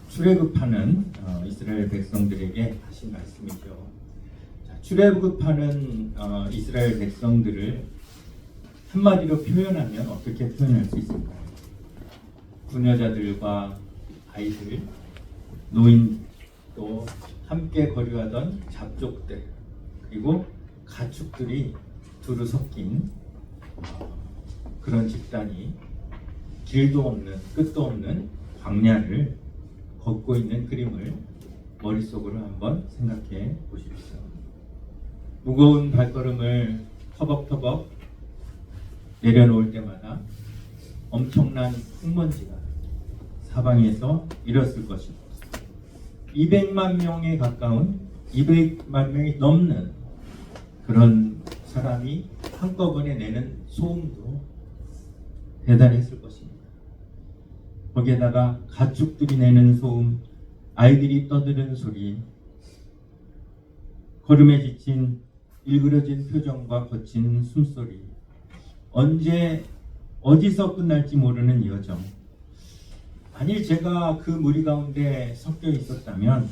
출애굽하는 이스라엘 백성들에게 하신 말씀이죠. 자, 출애굽하는 이스라엘 백성들을 한마디로 표현하면 어떻게 표현할 수 있을까요? 부녀자들과 아이들, 노인, 또 함께 거류하던 잡족들, 그리고 가축들이 두루 섞인 그런 집단이 길도 없는 끝도 없는 광야를 걷고 있는 그림을 머릿속으로 한번 생각해 보십시오. 무거운 발걸음을 터벅터벅 내려놓을 때마다 엄청난 흙먼지가 사방에서 일었을 것입니다. 200만 명에 가까운 200만 명이 넘는 그런 사람이 한꺼번에 내는 소음도 대단했을 것입니다. 거기에다가 가축들이 내는 소음, 아이들이 떠드는 소리, 걸음에 지친 일그러진 표정과 거친 숨소리, 언제 어디서 끝날지 모르는 여정. 만일 제가 그 무리 가운데 섞여 있었다면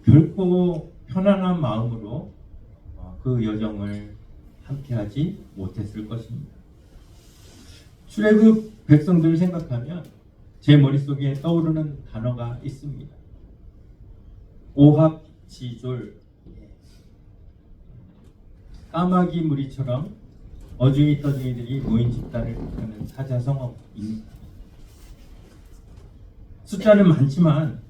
결코 편안한 마음으로 그 여정을 함께하지 못했을 것입니다. 출애굽 백성들을 생각하면 제 머릿속에 떠오르는 단어가 있습니다. 오합지졸. 까마귀 무리처럼 어중이 떠중이들이 모인 집단을 뜻하는 사자성어입니다. 숫자는 많지만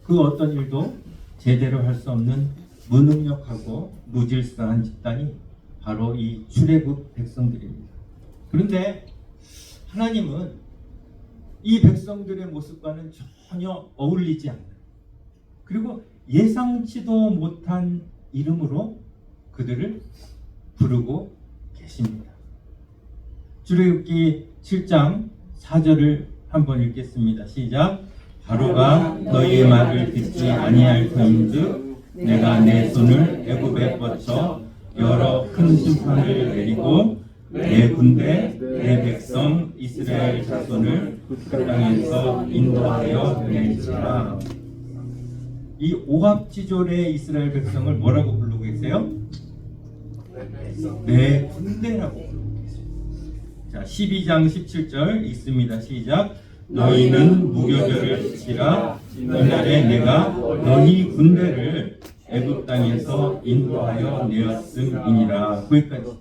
그 어떤 일도 제대로 할 수 없는 무능력하고 무질서한 집단이 바로 이 출애굽 백성들입니다. 그런데 하나님은 이 백성들의 모습과는 전혀 어울리지 않는, 그리고 예상치도 못한 이름으로 그들을 부르고 계십니다. 출애굽기 7장 4절을 한번 읽겠습니다. 시작. 바로가 너희의 말을 듣지 아니할 터인즉 내가 내 손을 애굽에 뻗쳐 여러 큰 심판을 내리고 내 군대 내 백성 이스라엘 자손을 그 땅에서 인도하여 보낼지라. 이 오합지졸의 이스라엘 백성을 뭐라고 부르고 계세요? 내 군대라고 부르고 계세요. 자, 12장 17절 읽습니다. 시작. 너희는 무교별을 지키라. 이날에 내가 너희 군대를 애굽 땅에서 인도하여 내었음이니라. 거기까지.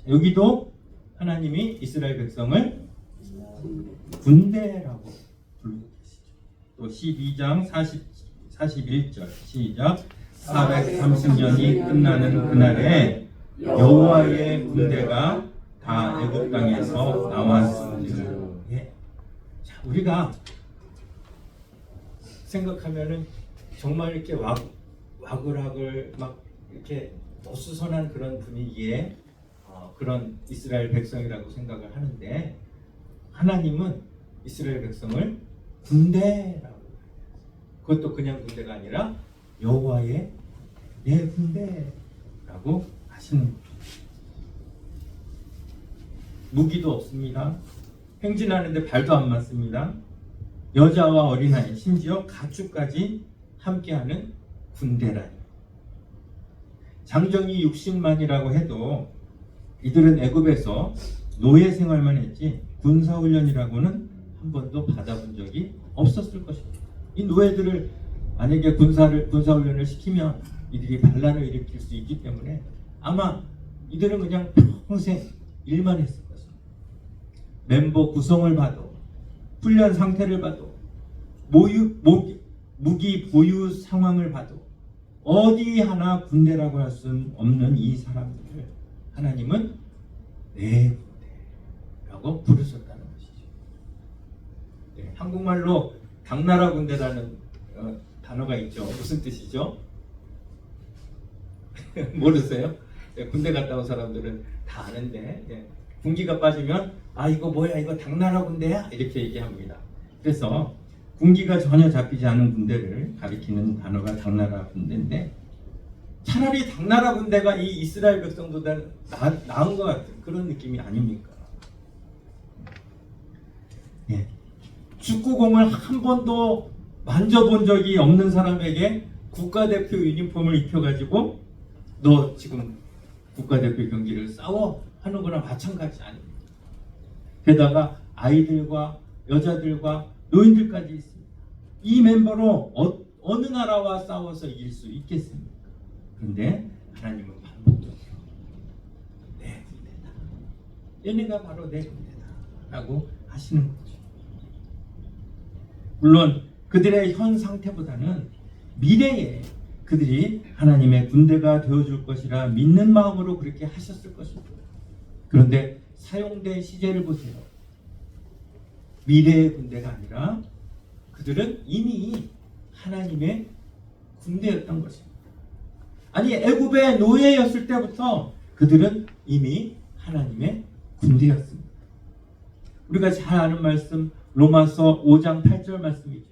여기도 하나님이 이스라엘 백성을 군대라고 부르고 계시죠. 또 12장 41절 시작. 430년이 끝나는 그날에 여호와의 군대가 다 애굽 땅에서 나왔습니다. 예. 자, 우리가 생각하면은 정말 이렇게 와글와글 막 이렇게 어수선한 그런 분위기에 그런 이스라엘 백성이라고 생각을 하는데, 하나님은 이스라엘 백성을 군대라고, 그것도 그냥 군대가 아니라 여호와의 내 군대라고 하시는 거죠. 무기도 없습니다. 행진하는데 발도 안 맞습니다. 여자와 어린아이, 심지어 가축까지 함께하는 군대라니. 장정이 60만이라고 해도 이들은 애굽에서 노예 생활만 했지 군사훈련이라고는 한 번도 받아본 적이 없었을 것입니다. 이 노예들을 만약에 군사훈련을 시키면 이들이 반란을 일으킬 수 있기 때문에 아마 이들은 그냥 평생 일만 했을 것입니다. 멤버 구성을 봐도, 훈련 상태를 봐도, 무기 보유 상황을 봐도 어디 하나 군대라고 할 수 없는 이 사람들을 하나님은 내 군대라고 부르셨다는 것이죠. 네, 한국말로 당나라 군대라는 단어가 있죠. 무슨 뜻이죠? 모르세요? 네, 군대 갔다 온 사람들은 다 아는데, 네, 군기가 빠지면 이거 뭐야, 이거 당나라 군대야? 이렇게 얘기합니다. 그래서 군기가 전혀 잡히지 않은 군대를 가리키는 단어가 당나라 군대인데, 차라리 당나라 군대가 이 이스라엘 백성보다 나은 것 같은 그런 느낌이 아닙니까? 예. 축구공을 한 번도 만져본 적이 없는 사람에게 국가대표 유니폼을 입혀가지고 너 지금 국가대표 경기를 싸워 하는 거랑 마찬가지 아닙니까? 게다가 아이들과 여자들과 노인들까지 있습니다. 이 멤버로 어느 나라와 싸워서 이길 수 있겠습니까? 그런데 하나님은 반복적으로 내 군대다. 얘네가 바로 내 군대다 라고 하시는 거죠. 물론 그들의 현 상태보다는 미래에 그들이 하나님의 군대가 되어줄 것이라 믿는 마음으로 그렇게 하셨을 것입니다. 그런데 사용된 시제를 보세요. 미래의 군대가 아니라 그들은 이미 하나님의 군대였던 것입니다. 아니 애굽의 노예였을 때부터 그들은 이미 하나님의 군대였습니다. 우리가 잘 아는 말씀 로마서 5장 8절 말씀이죠.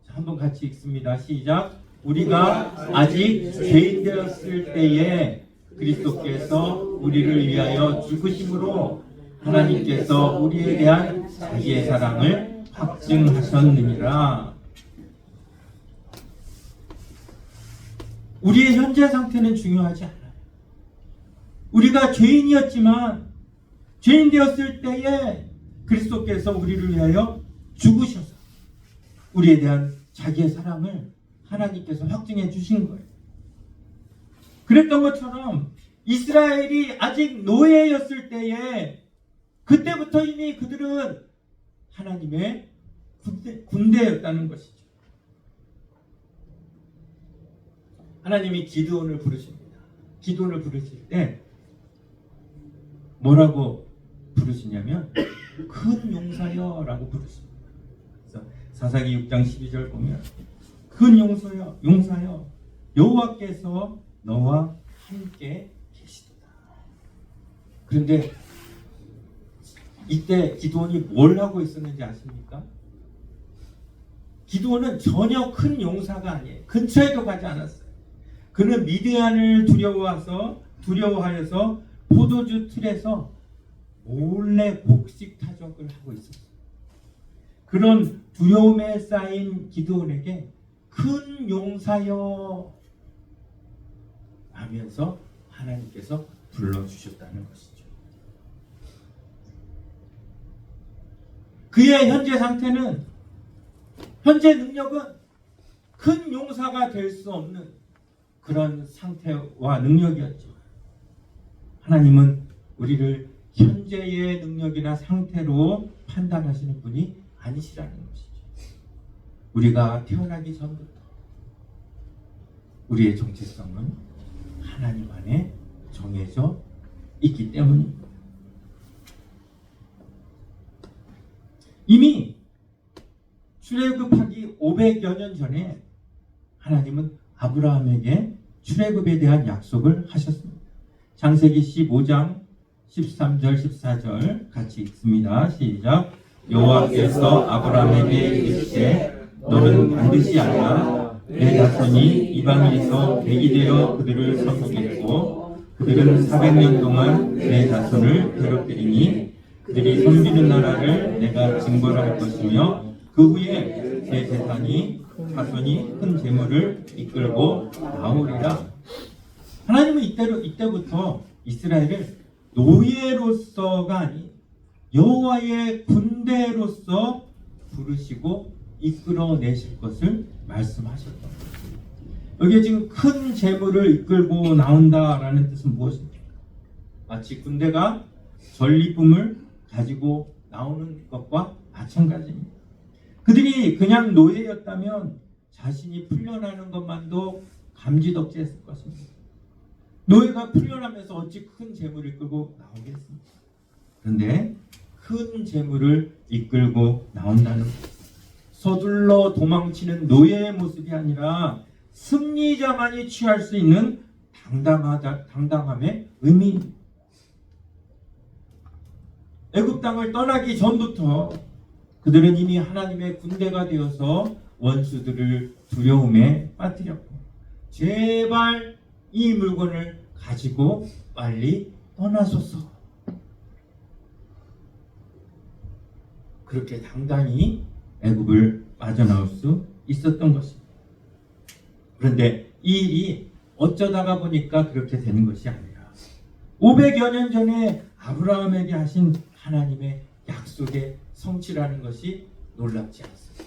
자, 한번 같이 읽습니다. 시작. 우리가 아직 죄인 되었을 때에 그리스도께서 우리를 위하여 죽으심으로 하나님께서 우리에 대한 자기의 사랑을 확증하셨느니라. 우리의 현재 상태는 중요하지 않아요. 우리가 죄인이었지만 죄인 되었을 때에 그리스도께서 우리를 위하여 죽으셔서 우리에 대한 자기의 사랑을 하나님께서 확증해 주신 거예요. 그랬던 것처럼 이스라엘이 아직 노예였을 때에 그때부터 이미 그들은 하나님의 군대였다는 것이죠. 하나님이 기드온을 부르십니다. 기드온을 부르실 때 뭐라고 부르시냐면 큰 용사여 라고 부르십니다. 그래서 사사기 6장 12절 보면 큰 용사여 여호와께서 너와 함께 계시도다. 그런데 이때 기드온이 뭘 하고 있었는지 아십니까? 기드온은 전혀 큰 용사가 아니에요. 근처에도 가지 않았어요. 그는 미디안을 두려워하여서 포도주 틀에서 몰래 곡식 타적을 하고 있었어요. 그런 두려움에 쌓인 기드온에게 큰 용사여 하면서 하나님께서 불러주셨다는 것이죠. 그의 현재 상태는, 현재 능력은 큰 용사가 될 수 없는 그런 상태와 능력이었죠. 하나님은 우리를 현재의 능력이나 상태로 판단하시는 분이 아니시라는 것이죠. 우리가 태어나기 전부터 우리의 정체성은 하나님 안에 정해져 있기 때문입니다. 이미 출애굽하기 500여 년 전에 하나님은 아브라함에게 출애굽에 대한 약속을 하셨습니다. 창세기 15장 13절 14절 같이 읽습니다. 시작. 여호와께서 아브라함에게 이르시되 너는 반드시 알라 내 자손이 이방인에서 백이 되어 그들을 섬기겠고 그들은 400년 동안 내 자손을 괴롭히리니 그들이 섬기는 나라를 내가 징벌할 것이며 그 후에 제 재산이 자손이 큰 재물을 이끌고 나오리라. 하나님은 이때부터 이스라엘을 노예로서가 아닌 여호와의 군대로서 부르시고 이끌어내실 것을 말씀하셨던 거예요. 여기에 지금 큰 재물을 이끌고 나온다라는 뜻은 무엇입니까? 마치 군대가 전리품을 가지고 나오는 것과 마찬가지입니다. 그들이 그냥 노예였다면 자신이 풀려나는 것만도 감지덕지했을 것입니다. 노예가 풀려나면서 어찌 큰 재물을 이끌고 나오겠습니까? 그런데 큰 재물을 이끌고 나온다는 것, 서둘러 도망치는 노예의 모습이 아니라 승리자만이 취할 수 있는 당당함의 의미입니다. 애굽 땅을 떠나기 전부터 그들은 이미 하나님의 군대가 되어서 원수들을 두려움에 빠뜨렸고 제발 이 물건을 가지고 빨리 떠나소서. 그렇게 당당히 애굽을 빠져나올 수 있었던 것입니다. 그런데 이 일이 어쩌다가 보니까 그렇게 되는 것이 아니라 500여 년 전에 아브라함에게 하신 하나님의 약속의 성취라는 것이 놀랍지 않습니까?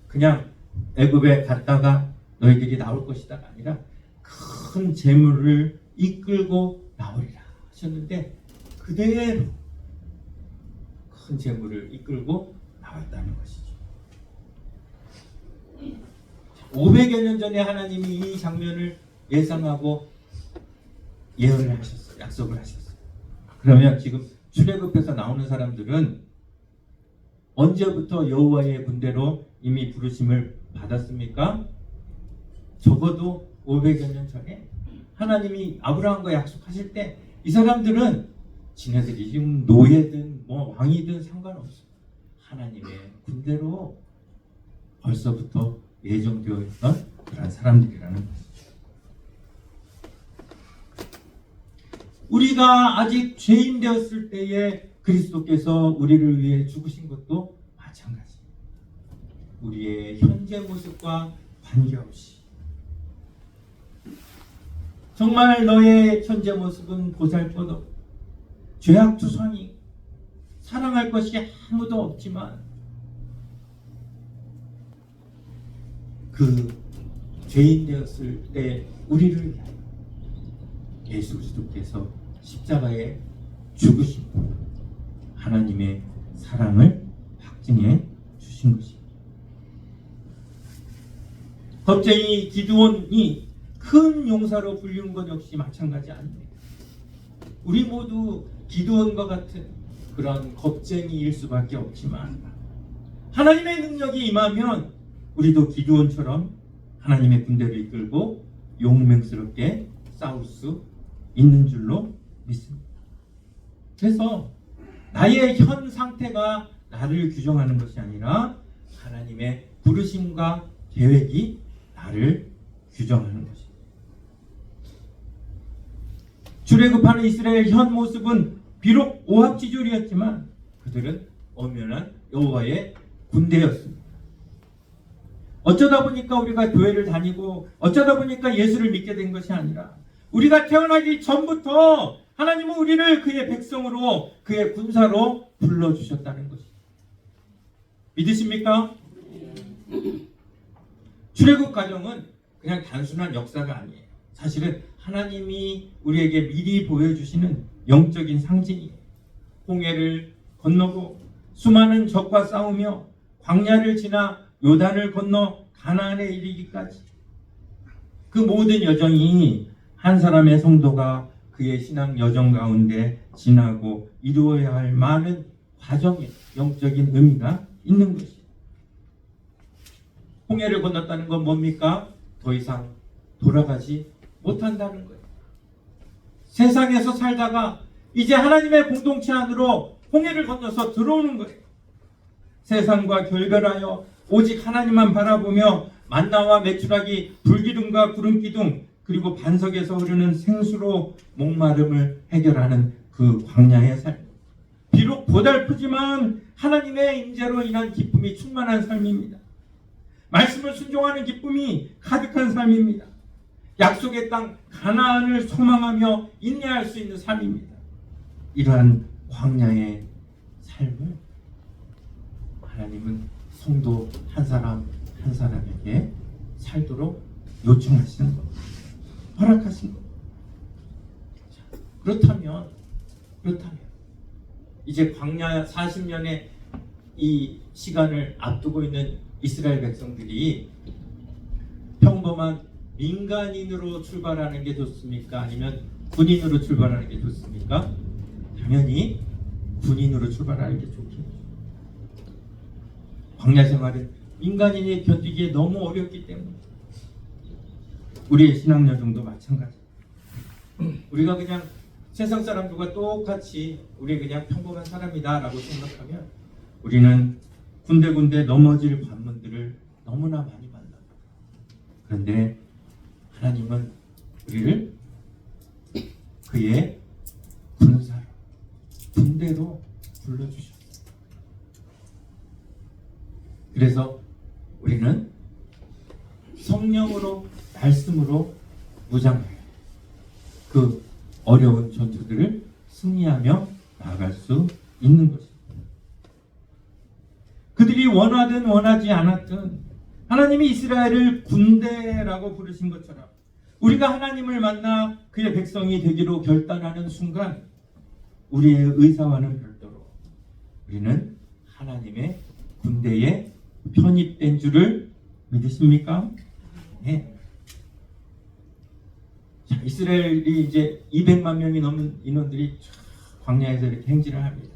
그냥 애굽에 갔다가 너희들이 나올 것이다가 아니라 큰 재물을 이끌고 나오리라 하셨는데 그대로 큰 재물을 이끌고 나왔다는 것이죠. 500여 년 전에 하나님이 이 장면을 예상하고 예언을 하셨어요. 약속을 하셨어요. 그러면 지금 출애굽에서 나오는 사람들은 언제부터 여호와의 군대로 이미 부르심을 받았습니까? 적어도 500여 년 전에 하나님이 아브라함과 약속하실 때 이 사람들은 지네들이 지금 노예든 왕이든 상관없어요. 하나님의 군대로 벌써부터 예정되어 있던 그런 사람들이라는 것이죠. 우리가 아직 죄인 되었을 때에 그리스도께서 우리를 위해 죽으신 것도 마찬가지입니다. 우리의 현재 모습과 관계없이 정말 너의 현재 모습은 보잘것없고 죄악투성이 사랑할 것이 아무도 없지만 그 죄인 되었을 때 우리를 위하여 예수 그리스도께서 십자가에 죽으시고 하나님의 사랑을 확증해 주신 것입니다. 겁쟁이 기드온이 큰 용사로 불리운 것 역시 마찬가지 아닙니다. 우리 모두 기드온과 같은 그런 겁쟁이일 수밖에 없지만 하나님의 능력이 임하면 우리도 기드온처럼 하나님의 군대를 이끌고 용맹스럽게 싸울 수 있는 줄로 믿습니다. 그래서 나의 현 상태가 나를 규정하는 것이 아니라 하나님의 부르심과 계획이 나를 규정하는 것입니다. 출애굽하는 이스라엘 현 모습은 비록 오합지졸이었지만 그들은 엄연한 여호와의 군대였습니다. 어쩌다 보니까 우리가 교회를 다니고 어쩌다 보니까 예수를 믿게 된 것이 아니라 우리가 태어나기 전부터 하나님은 우리를 그의 백성으로 그의 군사로 불러주셨다는 것입니다. 믿으십니까? 출애굽 과정은 그냥 단순한 역사가 아니에요. 사실은 하나님이 우리에게 미리 보여주시는 영적인 상징이에요. 홍해를 건너고 수많은 적과 싸우며 광야를 지나 요단을 건너 가나안에 이르기까지 그 모든 여정이 한 사람의 성도가 그의 신앙 여정 가운데 지나고 이루어야 할 많은 과정에 영적인 의미가 있는 것이에요. 홍해를 건넜다는 건 뭡니까? 더 이상 돌아가지 못한다는 거예요. 세상에서 살다가 이제 하나님의 공동체 안으로 홍해를 건너서 들어오는 거예요. 세상과 결별하여 오직 하나님만 바라보며 만나와 메추라기, 불기둥과 구름기둥, 그리고 반석에서 흐르는 생수로 목마름을 해결하는 그 광야의 삶. 비록 고달프지만 하나님의 임재로 인한 기쁨이 충만한 삶입니다. 말씀을 순종하는 기쁨이 가득한 삶입니다. 약속의 땅 가나안을 소망하며 인내할 수 있는 삶입니다. 이러한 광야의 삶을 하나님은 성도 한 사람 한 사람에게 살도록 요청하시는 것, 허락하신 것. 그렇다면 이제 광야 40년의 이 시간을 앞두고 있는 이스라엘 백성들이 평범한 민간인으로 출발하는 게 좋습니까? 아니면 군인으로 출발하는 게 좋습니까? 당연히 군인으로 출발하는 게 좋겠죠. 광야 생활은 민간인이 견디기에 너무 어렵기 때문에 우리의 신앙 여정도 마찬가지. 우리가 그냥 세상 사람들과 똑같이 우리 그냥 평범한 사람이다라고 생각하면 우리는 군데군데 넘어질 관문들을 너무나 많이 만납니다. 그런데 하나님은 우리를 그의 군사로, 군대로 불러주셨어요. 그래서 우리는 성령으로 말씀으로 무장해요. 그 어려운 전투들을 승리하며 나아갈 수 있는 것입니다. 그들이 원하든 원하지 않았든 하나님이 이스라엘을 군대라고 부르신 것처럼 우리가 하나님을 만나 그의 백성이 되기로 결단하는 순간 우리의 의사와는 별도로 우리는 하나님의 군대에 편입된 줄을 믿으십니까? 네. 자, 이스라엘이 이제 200만 명이 넘는 인원들이 광야에서 이렇게 행진을 합니다.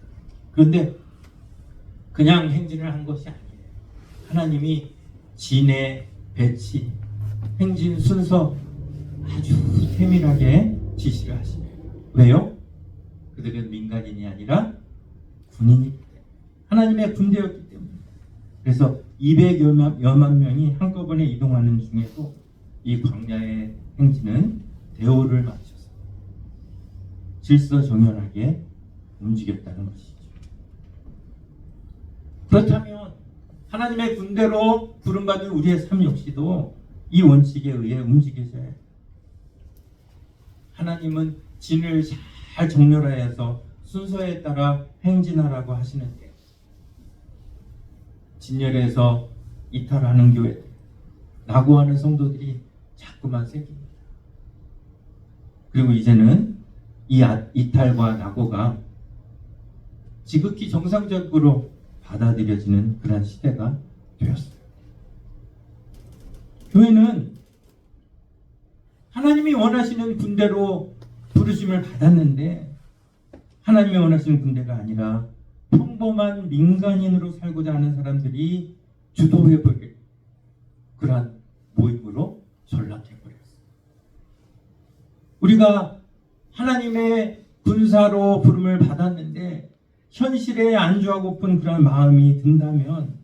그런데 그냥 행진을 한 것이 아니에요. 하나님이 진해, 배치, 행진 순서 아주 세밀하게 지시를 하시네요. 왜요? 그들은 민간인이 아니라 군인이기 때문에, 하나님의 군대였기 때문에. 그래서 200여만 명이 한꺼번에 이동하는 중에도 이 광야의 행진은 대오를 맞춰서 질서정연하게 움직였다는 것이죠. 그렇다면 하나님의 군대로 부름받은 우리의 삶 역시도 이 원칙에 의해 움직여져야 해요. 하나님은 진을 잘 정렬하여서 순서에 따라 행진하라고 하시는데 진열에서 이탈하는 교회들, 낙오하는 성도들이 자꾸만 생깁니다. 그리고 이제는 이 이탈과 낙오가 지극히 정상적으로 받아들여지는 그런 시대가 되었어요. 교회는 하나님이 원하시는 군대로 부르심을 받았는데 하나님이 원하시는 군대가 아니라 평범한 민간인으로 살고자 하는 사람들이 주도해버릴 그러한 모임으로 전락해버렸어요. 우리가 하나님의 군사로 부름을 받았는데 현실에 안주하고픈 그런 마음이 든다면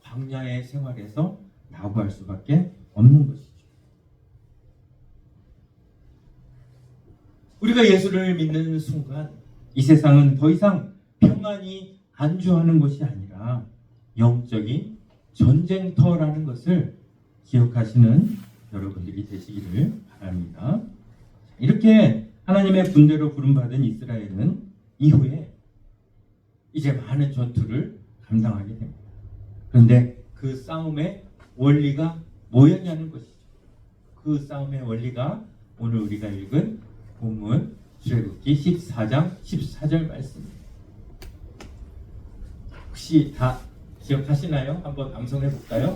광야의 생활에서 낙오할 수밖에 없는 것이죠. 우리가 예수를 믿는 순간 이 세상은 더 이상 평안이 안주하는 것이 아니라 영적인 전쟁터라는 것을 기억하시는 여러분들이 되시기를 바랍니다. 이렇게 하나님의 군대로 부름받은 이스라엘은 이후에 이제 많은 전투를 감당하게 됩니다. 그런데 그 싸움의 원리가 뭐였냐는 것이죠. 그 싸움의 원리가 오늘 우리가 읽은 본문 출애굽기 14장 14절 말씀입니다. 혹시 다 기억하시나요? 한번 암송해 볼까요?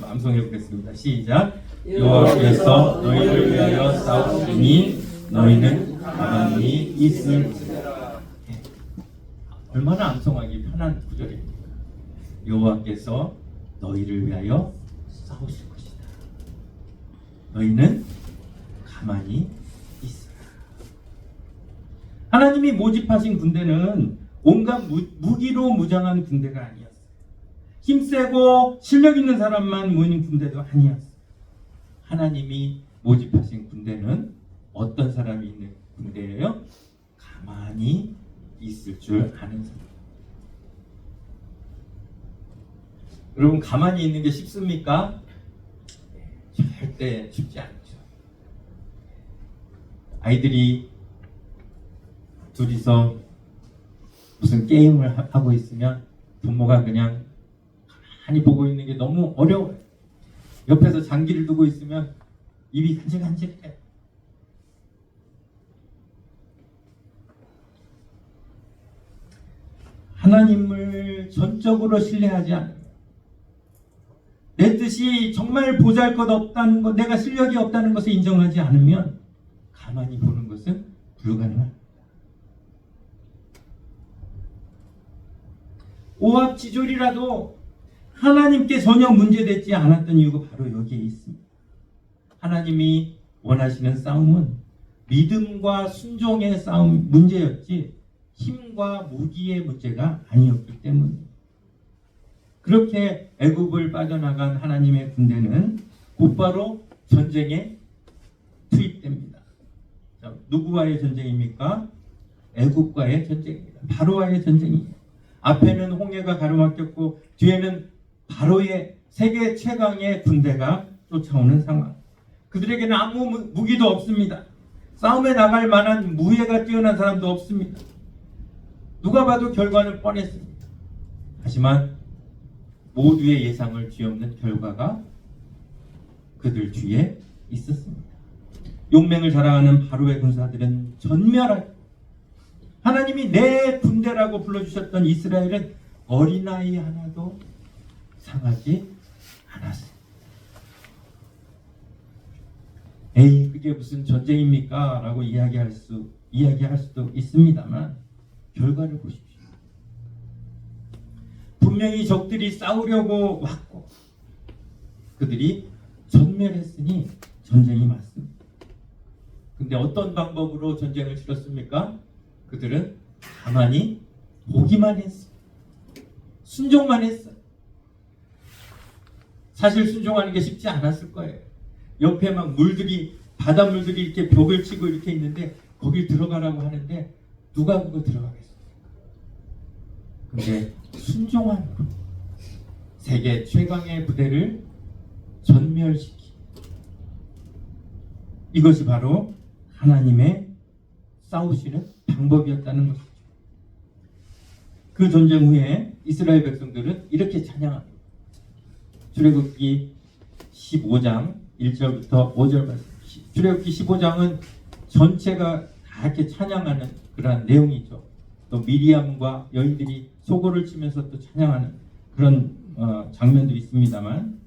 암송해 보겠습니다. 시작. 여호와께서 너희를 위하여 싸우시니 너희는 가만히 있을지어다. 얼마나 암송하기 편한 구절입니다. 여호와께서 너희를 위하여 싸우실 것이다. 너희는 가만히 있으라. 하나님이 모집하신 군대는 온갖 무기로 무장한 군대가 아니었어요. 힘세고 실력 있는 사람만 모이는 군대도 아니었어요. 하나님이 모집하신 군대는 어떤 사람이 있는 군대예요? 가만히 있을 줄 아는 사람. 여러분, 가만히 있는 게 쉽습니까? 절대 쉽지 않죠. 아이들이 둘이서 무슨 게임을 하고 있으면 부모가 그냥 가만히 보고 있는 게 너무 어려워요. 옆에서 장기를 두고 있으면 입이 간질간질해요. 하나님을 전적으로 신뢰하지 않으면, 내 뜻이 정말 보잘것없다는 것, 내가 실력이 없다는 것을 인정하지 않으면 가만히 보는 것은 불가능합니다. 오합지졸이라도 하나님께 전혀 문제되지 않았던 이유가 바로 여기에 있습니다. 하나님이 원하시는 싸움은 믿음과 순종의 싸움 문제였지 힘과 무기의 문제가 아니었기 때문입니다. 그렇게 애굽을 빠져나간 하나님의 군대는 곧바로 전쟁에 투입됩니다. 자, 누구와의 전쟁입니까? 애국과의 전쟁입니다. 바로와의 전쟁이에요. 앞에는 홍해가 가로막혔고 뒤에는 바로의 세계 최강의 군대가 쫓아오는 상황. 그들에게는 아무 무기도 없습니다. 싸움에 나갈 만한 무예가 뛰어난 사람도 없습니다. 누가 봐도 결과는 뻔했습니다. 하지만 모두의 예상을 뒤엎는 결과가 그들 뒤에 있었습니다. 용맹을 자랑하는 바로의 군사들은 전멸하고 하나님이 내 군대라고 불러주셨던 이스라엘은 어린아이 하나도 상하지 않았습니다. 에이, 그게 무슨 전쟁입니까? 라고 이야기할 수도 있습니다만 결과를 보십시오. 분명히 적들이 싸우려고 왔고 그들이 전멸했으니 전쟁이 맞습니다. 근데 어떤 방법으로 전쟁을 치렀습니까? 그들은 가만히 보기만 했어요. 순종만 했어요. 사실 순종하는 게 쉽지 않았을 거예요. 옆에 막 바닷물들이 이렇게 벽을 치고 이렇게 있는데 거길 들어가라고 하는데 누가 그거 들어가겠습니까? 근데 순종함으로 세계 최강의 부대를 전멸시키. 이것이 바로 하나님의 싸우시는 방법이었다는 것이죠. 그 전쟁 후에 이스라엘 백성들은 이렇게 찬양합니다. 출애굽기 15장 1절부터 5절 말씀. 출애굽기 15장은 전체가 다 이렇게 찬양하는 그런 내용이죠. 또 미리암과 여인들이 소고를 치면서 또 찬양하는 그런 장면도 있습니다만,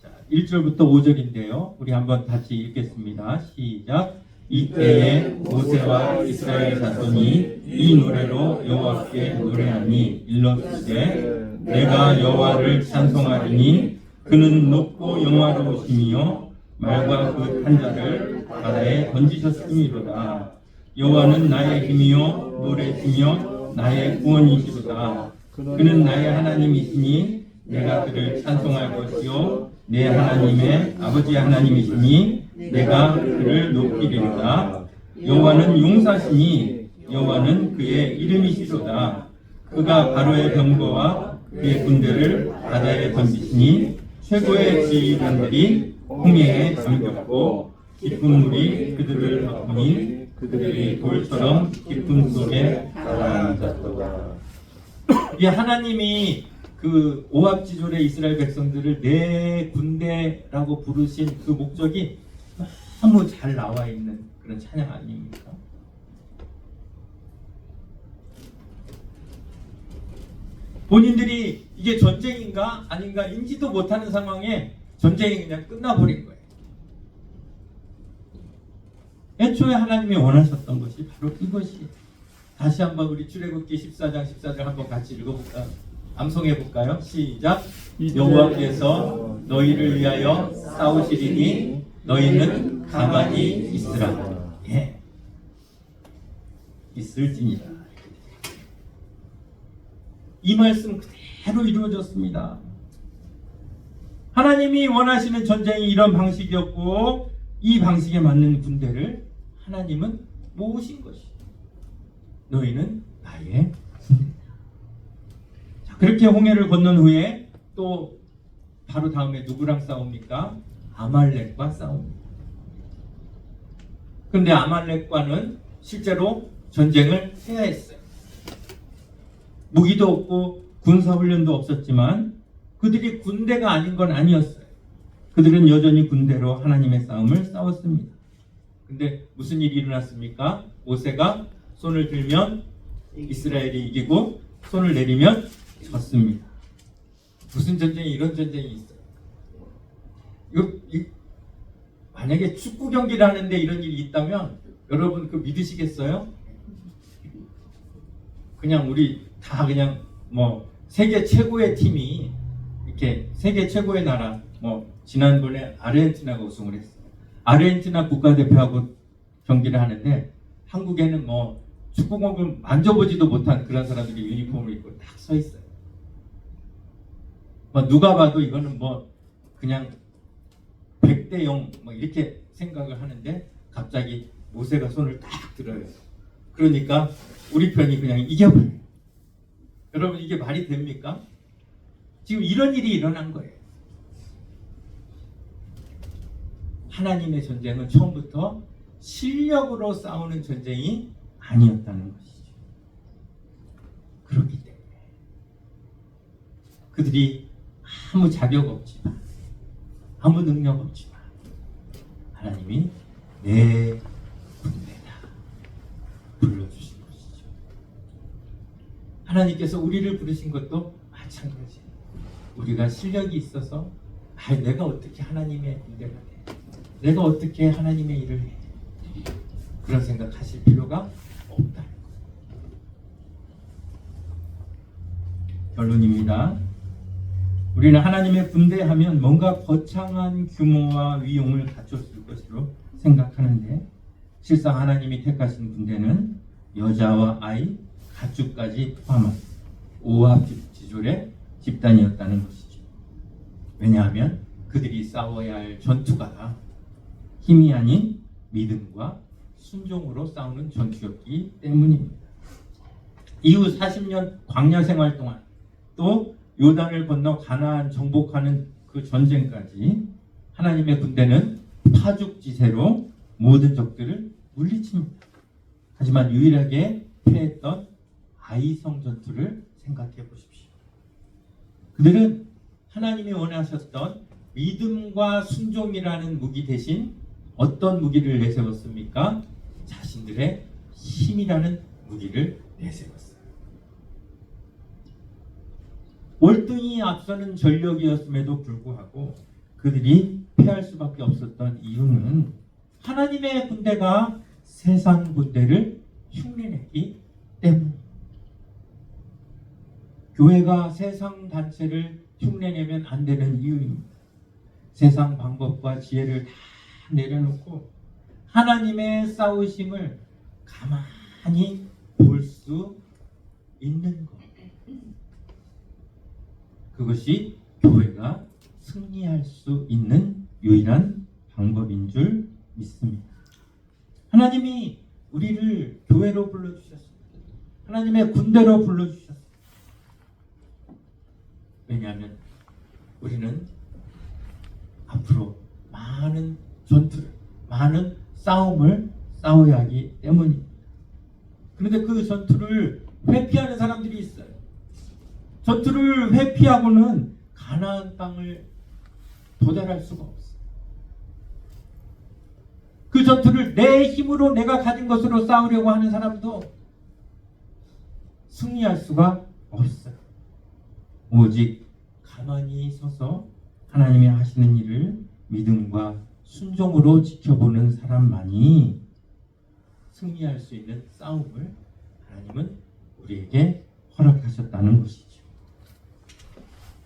자, 1절부터 5절인데요. 우리 한번 같이 읽겠습니다. 시작. 이때에 모세와 이스라엘 자손이 이 노래로 여호와께 노래하니 일러스되 내가 여호와를 찬송하리니 그는 높고 영화로우시며 말과 그 탄자를 바다에 던지셨음이로다. 여호와는 나의 힘이요 노래시며 나의 구원이시로다. 그는 나의 하나님이시니 내가 그를 찬송할 것이요 내 하나님의 아버지 하나님이시니 내가 그를 높이리로다. 여호와는 용사시니 여호와는 그의 이름이시로다. 그가 바로의 병거와 그의 군대를 바다에 던지시니 최고의 지휘관들이 홍해에 잠겼고 깊은 물이 그들을 덮으니 그들이 돌처럼 깊은 속에 가라앉았도다. 이게 하나님이 그 오합지졸의 이스라엘 백성들을 내 군대라고 부르신 그 목적이 너무 잘 나와 있는 그런 찬양 아닙니까? 본인들이 이게 전쟁인가 아닌가 인지도 못하는 상황에 전쟁이 그냥 끝나버린 거예요. 애초에 하나님이 원하셨던 것이 바로 이것이. 다시 한번 우리 출애굽기 14장 14절 한번 같이 읽어볼까요? 암송해볼까요? 시작. 여호와께서 너희를 위하여 싸우시리니 너희는 가만히 있으라. 예, 있을지니라. 이 말씀 그대로 이루어졌습니다. 하나님이 원하시는 전쟁이 이런 방식이었고 이 방식에 맞는 군대를 하나님은 모으신 것이. 너희는 나의 군대다. 자, 그렇게 홍해를 건넌 후에 또 바로 다음에 누구랑 싸웁니까? 아말렉과 싸웁니다. 그런데 아말렉과는 실제로 전쟁을 해야 했어요. 무기도 없고 군사훈련도 없었지만 그들이 군대가 아닌 건 아니었어요. 그들은 여전히 군대로 하나님의 싸움을 싸웠습니다. 근데 무슨 일이 일어났습니까? 모세가 손을 들면 이스라엘이 이기고 손을 내리면 졌습니다. 무슨 전쟁이 이런 전쟁이 있어요? 만약에 축구 경기를 하는데 이런 일이 있다면 여러분 그 믿으시겠어요? 그냥 우리 다 그냥 뭐 세계 최고의 팀이 이렇게 세계 최고의 나라 지난번에 아르헨티나가 우승을 했어요. 아르헨티나 국가대표하고 경기를 하는데 한국에는 축구공을 만져보지도 못한 그런 사람들이 유니폼을 입고 딱 서 있어요. 누가 봐도 이거는 그냥 100대 0 이렇게 생각을 하는데 갑자기 모세가 손을 딱 들어요. 그러니까 우리 편이 그냥 이겨버려요. 여러분 이게 말이 됩니까? 지금 이런 일이 일어난 거예요. 하나님의 전쟁은 처음부터 실력으로 싸우는 전쟁이 아니었다는 것이죠. 그렇기 때문에 그들이 아무 자격 없지만, 아무 능력 없지만 하나님이 내 군대다 불러주신 것이죠. 하나님께서 우리를 부르신 것도 마찬가지예요. 우리가 실력이 있어서 내가 어떻게 하나님의 군대가 돼? 내가 어떻게 하나님의 일을 해? 그런 생각하실 필요가 없다는 거예요. 결론입니다. 우리는 하나님의 군대하면 뭔가 거창한 규모와 위용을 갖췄을 것으로 생각하는데, 실상 하나님이 택하신 군대는 여자와 아이, 가축까지 포함한 오합지졸의 집단이었다는 것이죠. 왜냐하면 그들이 싸워야 할 전투가 힘이 아닌 믿음과 순종으로 싸우는 전투였기 때문입니다. 이후 40년 광야 생활 동안, 또 요단을 건너 가나안 정복하는 그 전쟁까지 하나님의 군대는 파죽지세로 모든 적들을 물리칩니다. 하지만 유일하게 패했던 아이성 전투를 생각해 보십시오. 그들은 하나님이 원하셨던 믿음과 순종이라는 무기 대신 어떤 무기를 내세웠습니까? 자신들의 힘이라는 무기를 내세웠어요. 월등히 앞서는 전력이었음에도 불구하고 그들이 패할 수밖에 없었던 이유는 하나님의 군대가 세상 군대를 흉내내기 때문입니다. 교회가 세상 단체를 흉내내면 안 되는 이유입니다. 세상 방법과 지혜를 다 내려놓고 하나님의 싸우심을 가만히 볼 수 있는 것, 그것이 교회가 승리할 수 있는 유일한 방법인 줄 믿습니다. 하나님이 우리를 교회로 불러주셨습니다. 하나님의 군대로 불러주셨습니다. 왜냐하면 우리는 앞으로 많은 전투를, 많은 싸움을 싸워야 하기 때문입니다. 그런데 그 전투를 회피하는 사람들이 있어요. 전투를 회피하고는 가나안 땅을 도달할 수가 없어요. 그 전투를 내 힘으로, 내가 가진 것으로 싸우려고 하는 사람도 승리할 수가 없어요. 오직 가만히 서서 하나님이 하시는 일을 믿음과 순종으로 지켜보는 사람만이 승리할 수 있는 싸움을 하나님은 우리에게 허락하셨다는 것이죠.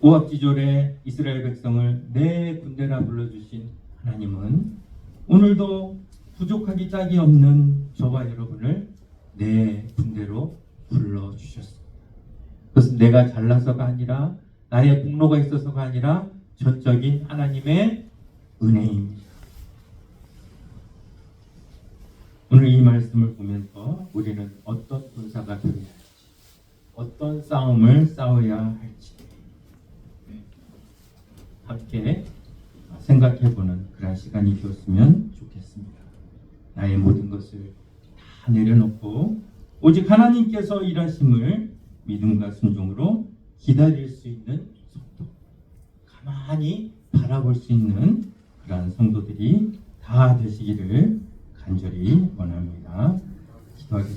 오합지졸의 이스라엘 백성을 내 군대라 불러주신 하나님은 오늘도 부족하기 짝이 없는 저와 여러분을 내 군대로 불러주셨습니다. 그것은 내가 잘나서가 아니라, 나의 공로가 있어서가 아니라 전적인 하나님의 은혜입니다. 오늘 이 말씀을 보면서 우리는 어떤 군사가 되어야 할지, 어떤 싸움을 싸워야 할지 함께 생각해보는 그런 시간이 되었으면 좋겠습니다. 나의 모든 것을 다 내려놓고 오직 하나님께서 일하심을 믿음과 순종으로 기다릴 수 있는 성도, 가만히 바라볼 수 있는 그러한 성도들이 다 되시기를 간절히 원합니다. 기도하겠습니다.